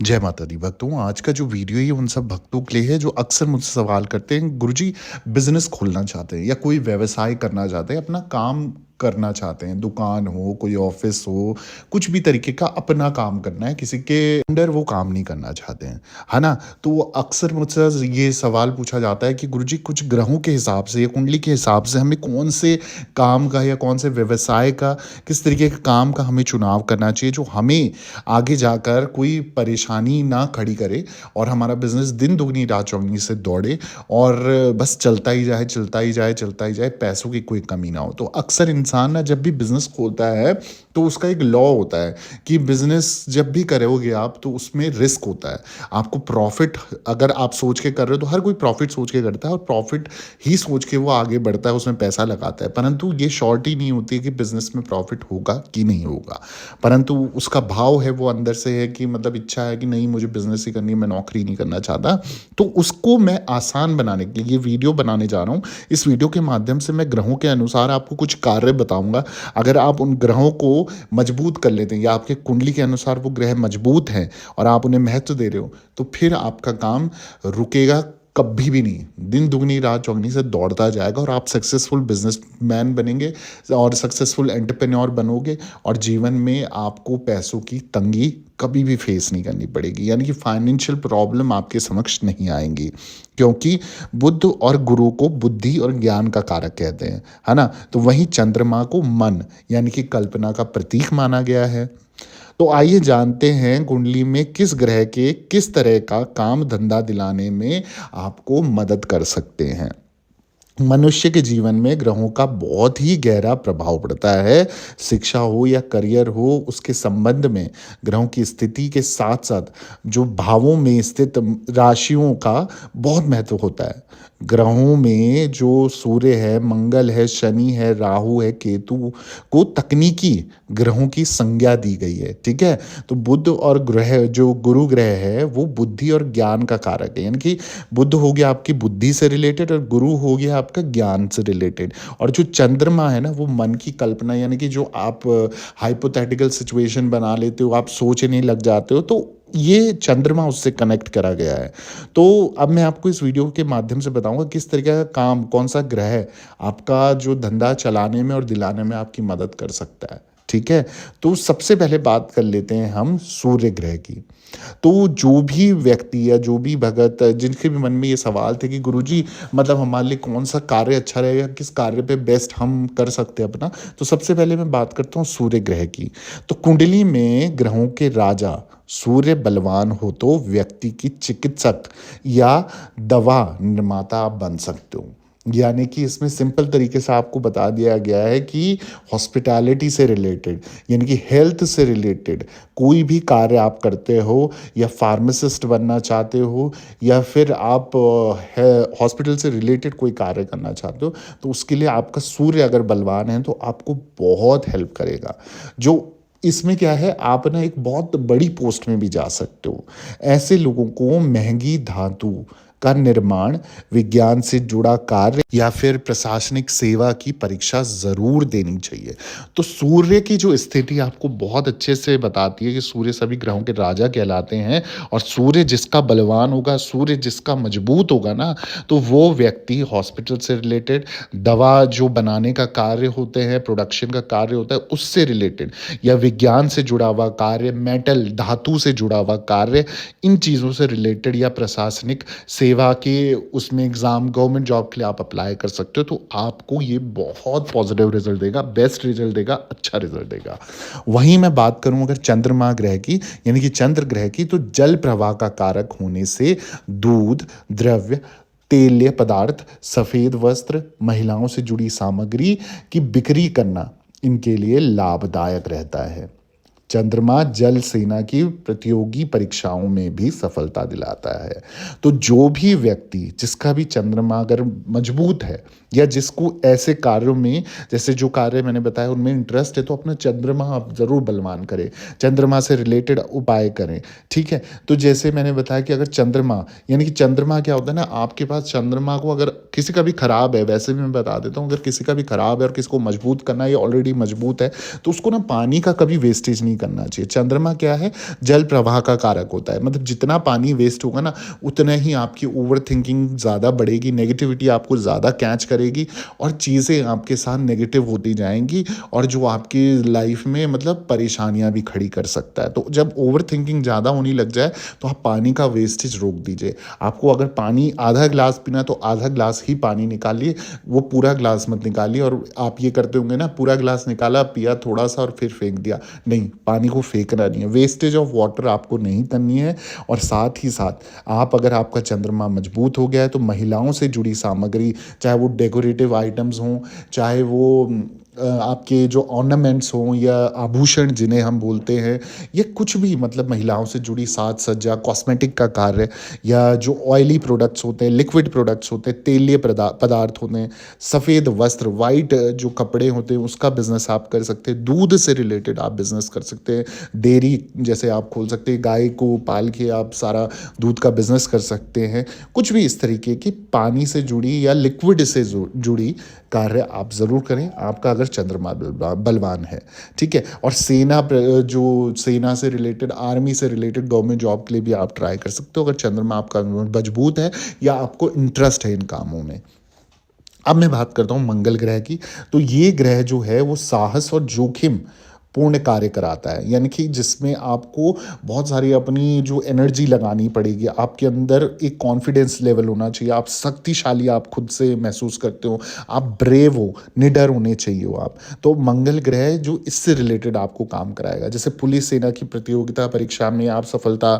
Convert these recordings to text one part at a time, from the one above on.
जय माता दी भक्तों, आज का जो वीडियो है ये उन सब भक्तों के लिए है जो अक्सर मुझसे सवाल करते हैं, गुरुजी बिज़नेस खोलना चाहते हैं या कोई व्यवसाय करना चाहते हैं, अपना काम करना चाहते हैं, दुकान हो, कोई ऑफ़िस हो, कुछ भी तरीके का अपना काम करना है, किसी के अंडर वो काम नहीं करना चाहते हैं, है ना? तो वो अक्सर मुझसे ये सवाल पूछा जाता है कि गुरुजी कुछ ग्रहों के हिसाब से या कुंडली के हिसाब से हमें कौन से काम का या कौन से व्यवसाय का, किस तरीके के काम का हमें चुनाव करना चाहिए जो हमें आगे जाकर कोई परेशानी ना खड़ी करे और हमारा बिज़नेस दिन दुगनी रात चौगनी से दौड़े और बस चलता ही जाए, चलता ही जाए, चलता ही जाए, पैसों की कोई कमी ना हो। तो अक्सर इंसान ना जब भी बिज़नेस खोलता है, तो उसका एक लॉ होता है कि बिज़नेस जब भी करोगे आप तो उसमें रिस्क होता है। आपको प्रॉफ़िट अगर आप सोच के कर रहे हो तो हर कोई प्रॉफ़िट सोच के करता है और प्रॉफ़िट ही सोच के वो आगे बढ़ता है, उसमें पैसा लगाता है। परंतु ये श्योरिटी नहीं होती है कि बिज़नेस में प्रॉफ़िट होगा कि नहीं होगा। परंतु उसका भाव है वो अंदर से है कि मतलब इच्छा है कि नहीं मुझे बिज़नेस ही करनी है, मैं नौकरी नहीं करना चाहता। तो उसको मैं आसान बनाने के लिए ये वीडियो बनाने जा रहा हूँ। इस वीडियो के माध्यम से मैं ग्रहों के अनुसार आपको कुछ कार्य बताऊँगा। अगर आप उन ग्रहों को मजबूत कर लेते हैं या आपके कुंडली के अनुसार वो ग्रह मजबूत हैं और आप उन्हें महत्व दे रहे हो, तो फिर आपका काम रुकेगा कभी भी नहीं। दिन दुगनी रात चौगनी से दौड़ता जाएगा और आप सक्सेसफुल बिज़नेसमैन बनेंगे और सक्सेसफुल एंटरप्रेन्योर बनोगे और जीवन में आपको पैसों की तंगी कभी भी फेस नहीं करनी पड़ेगी, यानी कि फाइनेंशियल प्रॉब्लम आपके समक्ष नहीं आएंगी, क्योंकि बुध और गुरु को बुद्धि और ज्ञान का कारक कहते हैं, है ना? तो वहीं चंद्रमा को मन यानी कि कल्पना का प्रतीक माना गया है। तो आइए जानते हैं कुंडली में किस ग्रह के किस तरह का काम धंधा दिलाने में आपको मदद कर सकते हैं। मनुष्य के जीवन में ग्रहों का बहुत ही गहरा प्रभाव पड़ता है। शिक्षा हो या करियर हो, उसके संबंध में ग्रहों की स्थिति के साथ-साथ जो भावों में स्थित राशियों का बहुत महत्व होता है। ग्रहों में जो सूर्य है, मंगल है, शनि है, राहु है, केतु को तकनीकी ग्रहों की संज्ञा दी गई है, ठीक है? तो बुध और ग्रह जो गुरु ग्रह है, वो बुद्धि और ज्ञान का कारक है, यानी कि बुध हो गया आपकी बुद्धि से रिलेटेड और गुरु हो गया आपका ज्ञान से रिलेटेड। और जो चंद्रमा है ना वो मन की कल्पना, यानी कि जो आप हाइपोथेटिकल सिचुएशन बना लेते हो, आप सोचने लग जाते हो, तो ये चंद्रमा उससे कनेक्ट करा गया है। तो अब मैं आपको इस वीडियो के माध्यम से बताऊंगा किस तरीके का काम कौन सा ग्रह आपका जो धंधा चलाने में और दिलाने में आपकी मदद कर सकता है, ठीक है? तो सबसे पहले बात कर लेते हैं हम सूर्य ग्रह की। तो जो भी व्यक्ति या जो भी भगत जिनके भी मन में ये सवाल थे कि गुरुजी मतलब हमारे लिए कौन सा कार्य अच्छा रहेगा, किस कार्य पे बेस्ट हम कर सकते हैं अपना, तो सबसे पहले मैं बात करता हूँ सूर्य ग्रह की। तो कुंडली में ग्रहों के राजा सूर्य बलवान हो तो व्यक्ति की चिकित्सक या दवा निर्माता आप बन सकते हो। यानी कि इसमें सिंपल तरीके से आपको बता दिया गया है कि हॉस्पिटैलिटी से रिलेटेड यानी कि हेल्थ से रिलेटेड कोई भी कार्य आप करते हो या फार्मासिस्ट बनना चाहते हो या फिर आप हॉस्पिटल से रिलेटेड कोई कार्य करना चाहते हो, तो उसके लिए आपका सूर्य अगर बलवान है तो आपको बहुत हेल्प करेगा। जो इसमें क्या है, आप ना एक बहुत बड़ी पोस्ट में भी जा सकते हो। ऐसे लोगों को महंगी धातु का निर्माण, विज्ञान से जुड़ा कार्य या फिर प्रशासनिक सेवा की परीक्षा ज़रूर देनी चाहिए। तो सूर्य की जो स्थिति आपको बहुत अच्छे से बताती है कि सूर्य सभी ग्रहों के राजा कहलाते हैं और सूर्य जिसका बलवान होगा, सूर्य जिसका मजबूत होगा ना, तो वो व्यक्ति हॉस्पिटल से रिलेटेड, दवा जो बनाने का कार्य होते हैं, प्रोडक्शन का कार्य होता है, उससे रिलेटेड या विज्ञान से जुड़ा हुआ कार्य, मेटल धातु से जुड़ा हुआ कार्य, इन चीज़ों से रिलेटेड या प्रशासनिक सेवा के उसमें एग्ज़ाम गवर्नमेंट जॉब के लिए आप अप्लाई कर सकते हो, तो आपको ये बहुत पॉजिटिव रिजल्ट देगा, बेस्ट रिजल्ट देगा, अच्छा रिजल्ट देगा। वहीं मैं बात करूं अगर चंद्रमा ग्रह की यानी कि चंद्र ग्रह की, तो जल प्रवाह का कारक होने से दूध, द्रव्य, तेलीय पदार्थ, सफ़ेद वस्त्र, महिलाओं से जुड़ी सामग्री की बिक्री करना इनके लिए लाभदायक रहता है। चंद्रमा जल सेना की प्रतियोगी परीक्षाओं में भी सफलता दिलाता है। तो जो भी व्यक्ति जिसका भी चंद्रमा अगर मजबूत है या जिसको ऐसे कार्यों में, जैसे जो कार्य मैंने बताया उनमें इंटरेस्ट है, तो अपना चंद्रमा आप ज़रूर बलवान करें, चंद्रमा से रिलेटेड उपाय करें, ठीक है? तो जैसे मैंने बताया कि अगर चंद्रमा यानी कि चंद्रमा क्या होता है ना, आपके पास चंद्रमा को अगर किसी का भी खराब है, वैसे भी मैं बता देता हूँ, अगर किसी का भी खराब है और किसी को मजबूत करना है, ये ऑलरेडी मजबूत है, तो उसको ना पानी का कभी वेस्टेज नहीं करना चाहिए। चंद्रमा क्या है, जल प्रवाह का कारक होता है, मतलब जितना पानी वेस्ट होगा ना उतना ही आपकी ओवर थिंकिंग ज़्यादा बढ़ेगी, नेगेटिविटी आपको ज़्यादा कैच करेगी और चीज़ें आपके साथ नेगेटिव होती जाएंगी और जो आपकी लाइफ में मतलब परेशानियां भी खड़ी कर सकता है। तो जब ओवर थिंकिंग ज़्यादा होने लग जाए तो आप पानी का वेस्टेज रोक दीजिए। आपको अगर पानी आधा ग्लास पीना है तो आधा ग्लास ही पानी निकालिए, वो पूरा ग्लास मत निकालिए। और आप ये करते होंगे ना, पूरा ग्लास निकाला, पिया थोड़ा सा और फिर फेंक दिया। नहीं, पानी को फेंकना नहीं है, वेस्टेज ऑफ वाटर आपको नहीं करनी है। और साथ ही साथ आप, अगर आपका चंद्रमा मजबूत हो गया है तो महिलाओं से जुड़ी सामग्री, चाहे वो डेकोरेटिव आइटम्स हों, चाहे वो आपके जो ऑर्नामेंट्स हों या आभूषण जिन्हें हम बोलते हैं, ये कुछ भी मतलब महिलाओं से जुड़ी साज सज्जा, कॉस्मेटिक का कार्य, या जो ऑयली प्रोडक्ट्स होते हैं, लिक्विड प्रोडक्ट्स होते हैं, तेलीय पदार्थ होते हैं, सफ़ेद वस्त्र, वाइट जो कपड़े होते हैं, उसका बिजनेस आप कर सकते हैं। दूध से रिलेटेड आप बिजनेस कर सकते हैं, डेयरी जैसे आप खोल सकते हैं, गाय को पाल के आप सारा दूध का बिजनेस कर सकते हैं। कुछ भी इस तरीके की पानी से जुड़ी या लिक्विड से जुड़ी कार्य आप ज़रूर करें, आपका अगर चंद्रमा बलवान है, ठीक है। और जो सेना से रिलेटेड, आर्मी से रिलेटेड, गवर्नमेंट जॉब के लिए भी आप ट्राई कर सकते हो अगर चंद्रमा आपका मजबूत है या आपको इंटरेस्ट है इन कामों में। अब मैं बात करता हूँ मंगल ग्रह की। तो ये ग्रह जो है वो साहस और जोखिम पूर्ण कार्य कराता है, यानी कि जिसमें आपको बहुत सारी अपनी जो एनर्जी लगानी पड़ेगी, आपके अंदर एक कॉन्फिडेंस लेवल होना चाहिए, आप शक्तिशाली आप खुद से महसूस करते हो, आप ब्रेव हो, निडर होने चाहिए हो आप। तो मंगल ग्रह जो इससे रिलेटेड आपको काम कराएगा, जैसे पुलिस सेना की प्रतियोगिता परीक्षा में आप सफलता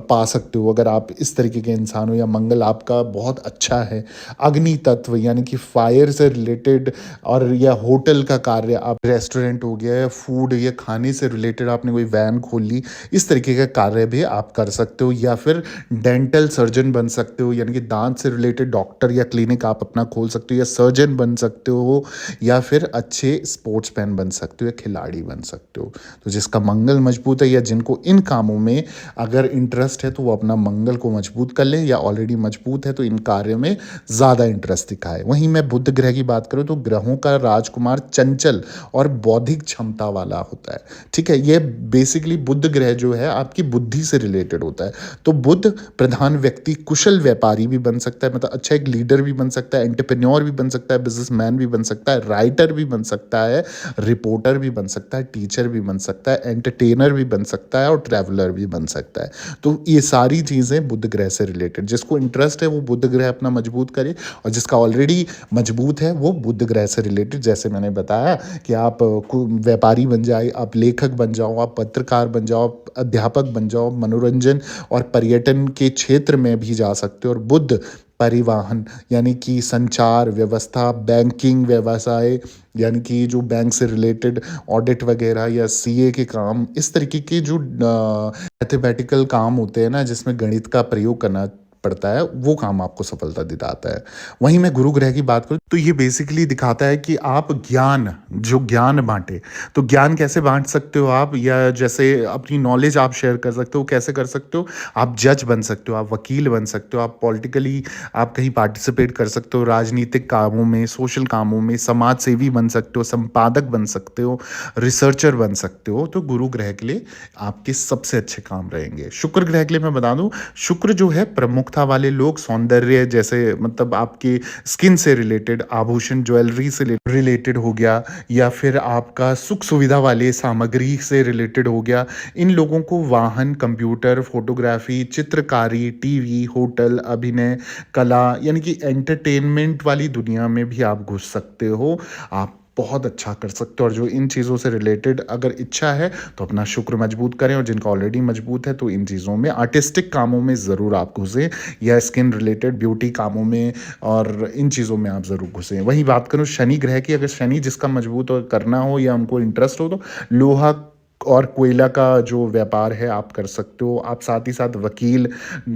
पा सकते हो अगर आप इस तरीके के इंसान हो, या मंगल आपका बहुत अच्छा है। अग्नि तत्व यानी कि फायर से रिलेटेड, और या होटल का कार्य, आप रेस्टोरेंट हो गया या फूड या खाने से रिलेटेड आपने कोई वैन खोल ली, इस तरीके का कार्य भी आप कर सकते हो। या फिर डेंटल सर्जन बन सकते हो, यानी कि दांत से रिलेटेड डॉक्टर या क्लिनिक आप अपना खोल सकते हो, या सर्जन बन सकते हो, या फिर अच्छे स्पोर्ट्समैन बन सकते हो, या खिलाड़ी बन सकते हो। तो जिसका मंगल मजबूत है या जिनको इन कामों में अगर इंटरेस्ट है तो वो अपना मंगल को मजबूत कर लें, या ऑलरेडी मजबूत है तो इन कार्य में ज़्यादा इंटरेस्ट दिखाए। वहीं मैं बुध ग्रह की बात करूँ तो ग्रहों का राजकुमार चंचल और बौद्धिक क्षमता वाला होता है, ठीक है। ये बेसिकली बुध ग्रह जो है आपकी बुद्धि से रिलेटेड होता है। तो बुध प्रधान व्यक्ति कुशल व्यापारी भी बन सकता है, मतलब अच्छा एक लीडर भी बन सकता है, एंटरप्रेन्योर भी बन सकता है, बिजनेसमैन भी बन सकता है, राइटर भी बन सकता है, रिपोर्टर भी बन सकता है, टीचर भी बन सकता है, एंटरटेनर भी बन सकता है, और ट्रैवलर भी बन सकता है। तो ये सारी चीज़ें बुध ग्रह से रिलेटेड, जिसको इंटरेस्ट है वो बुध ग्रह अपना मजबूत करे, और जिसका ऑलरेडी मजबूत है वो बुध ग्रह से रिलेटेड, जैसे मैंने बताया कि आप व्यापारी बन जाए, आप लेखक बन जाओ, आप पत्रकार बन जाओ, आप अध्यापक बन जाओ, मनोरंजन और पर्यटन के क्षेत्र में भी जा सकते हो। और बुध परिवहन यानी कि संचार व्यवस्था, बैंकिंग व्यवसाय, यानी कि जो बैंक से रिलेटेड ऑडिट वगैरह या सीए के काम, इस तरीके के जो मैथमेटिकल काम होते हैं ना, जिसमें गणित का प्रयोग करना पड़ता है, वो काम आपको सफलता दिलाता है। वहीं मैं गुरु ग्रह की बात करूं तो ये बेसिकली दिखाता है कि आप ज्ञान बांटे। तो ज्ञान कैसे बांट सकते हो आप, या जैसे अपनी नॉलेज आप शेयर कर सकते हो, कैसे कर सकते हो, आप जज बन सकते हो, आप वकील बन सकते हो, आप पॉलिटिकली आप कहीं पार्टिसिपेट कर सकते हो, राजनीतिक कामों में, सोशल कामों में, समाज सेवी बन सकते हो, संपादक बन सकते हो, रिसर्चर बन सकते हो। तो गुरु ग्रह के लिए आपके सबसे अच्छे काम रहेंगे। शुक्र ग्रह के लिए मैं बता दूं, शुक्र जो है प्रमुखता वाले लोग, सौंदर्य जैसे मतलब आपके स्किन से रिलेटेड, आभूषण ज्वेलरी से रिलेटेड हो गया, या फिर आपका सुख सुविधा वाले सामग्री से रिलेटेड हो गया, इन लोगों को वाहन, कंप्यूटर, फोटोग्राफी, चित्रकारी, टीवी, होटल, अभिनय, कला, यानी कि एंटरटेनमेंट वाली दुनिया में भी आप घुस सकते हो, आप बहुत अच्छा कर सकते हो। और जो इन चीज़ों से रिलेटेड अगर इच्छा है तो अपना शुक्र मजबूत करें, और जिनका ऑलरेडी मजबूत है तो इन चीज़ों में, आर्टिस्टिक कामों में ज़रूर आप घुसें, या स्किन रिलेटेड ब्यूटी कामों में, और इन चीज़ों में आप ज़रूर घुसें। वहीं बात करूँ शनि ग्रह की, अगर शनि जिसका मजबूत हो करना हो या उनको इंटरेस्ट हो तो लोहा और कोयला का जो व्यापार है आप कर सकते हो। आप साथ ही साथ वकील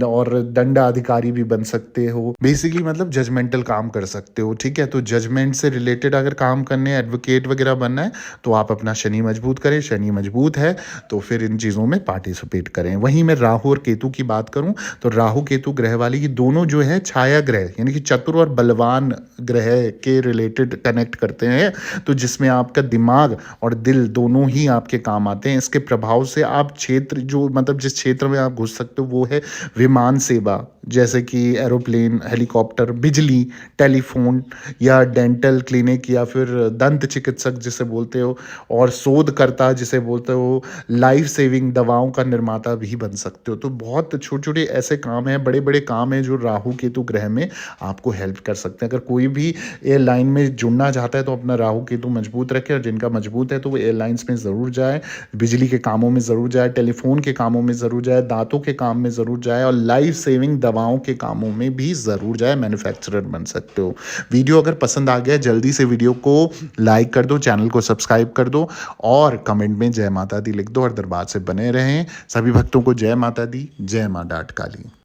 और दंडाधिकारी भी बन सकते हो, बेसिकली मतलब जजमेंटल काम कर सकते हो, ठीक है। तो जजमेंट से रिलेटेड अगर काम करने, एडवोकेट वगैरह बनना है तो आप अपना शनि मजबूत करें। शनि मजबूत है तो फिर इन चीज़ों में पार्टिसिपेट करें। वहीं मैं राहु और केतु की बात करूं तो राहु केतु ग्रह वाली, ये दोनों जो है छाया ग्रह, यानी कि चतुर और बलवान ग्रह के रिलेटेड कनेक्ट करते हैं, तो जिसमें आपका दिमाग और दिल दोनों ही आपके काम आते हैं। इसके प्रभाव से आप क्षेत्र जो मतलब जिस क्षेत्र में आप घुस सकते हो वो है विमान सेवा, जैसे कि एरोप्लेन, हेलीकॉप्टर, बिजली, टेलीफ़ोन या डेंटल क्लिनिक या फिर दंत चिकित्सक जिसे बोलते हो, और शोधकर्ता जिसे बोलते हो, लाइफ़ सेविंग दवाओं का निर्माता भी बन सकते हो। तो बहुत छोटे-छोटे ऐसे काम हैं, बड़े-बड़े काम हैं जो राहु केतु ग्रह में आपको हेल्प कर सकते हैं। अगर कोई भी एयरलाइन में जुड़ना चाहता है तो अपना राहु केतु मजबूत रखे, और जिनका मजबूत है तो वो एयरलाइंस में ज़रूर जाए, बिजली के कामों में ज़रूर जाए, टेलीफ़ोन के कामों में ज़रूर जाए, दाँतों के काम में ज़रूर जाए, और लाइफ़ सेविंग दवाओं के कामों में भी ज़रूर जाए, मैन्युफैक्चरर बन सकते हो। वीडियो अगर पसंद आ गया जल्दी से वीडियो को लाइक कर दो, चैनल को सब्सक्राइब कर दो, और कमेंट में जय माता दी लिख दो, और दरबार से बने रहें। सभी भक्तों को जय माता दी, जय माँ डाठ काली।